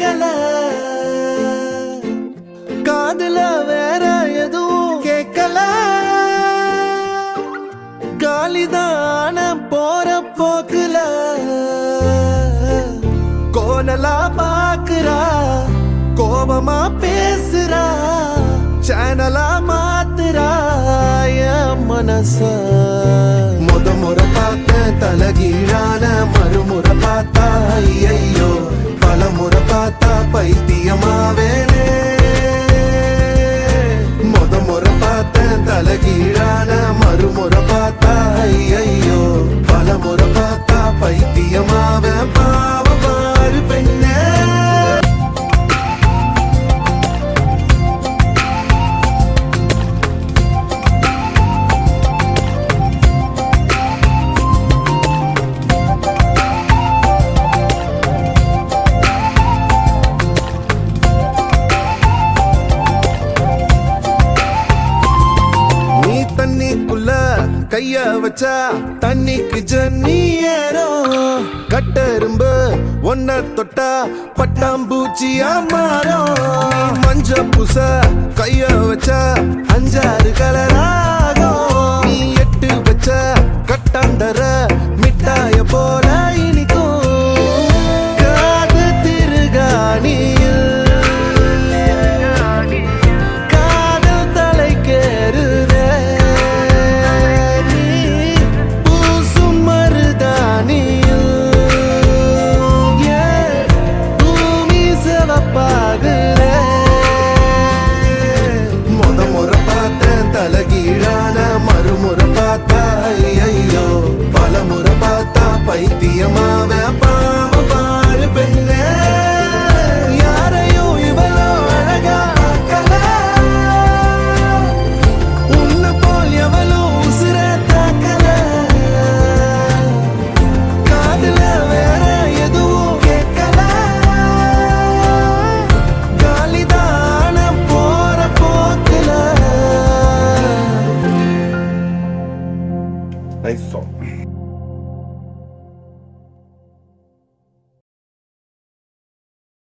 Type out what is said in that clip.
கேட்கல காதுல வேற எதுவும் கேட்கல காலிதான போற போக்குல கோணலா பாக்குறா கோபமா பேசுறா சேனலா மாத்துறா என் மனச முறை பார்த்த தலகீழான மறுமுறை பார்த்தா ஐயோ பல முறை பார்த்தா பைத்தியமாவேனே முறை பார்த்த தலகீழான மறுமுறை பார்த்தா ஐயோ பல முறை பார்த்தா பைத்தியமாவே பாவ பாரு பெண்ணே கைய வச்சா தண்ணிக்கு ஜன்னி ஏறும் கட்டெரும்பு ஒன்ன தொட்டா பட்டாம்பூச்சியா மாறும் மஞ்ச பூச கைய வச்சா 5-6 கலராகும் நீ எட்டு வச்ச கட்டாந்தர மிட்டாய போல இனிக்கும் காது திருகாணியில் காதல் தலைக்கேறுதே தலகீழான மறுமுறை பார்த்தா ஐயோ பல முறை பார்த்தா பைத்தியமாவே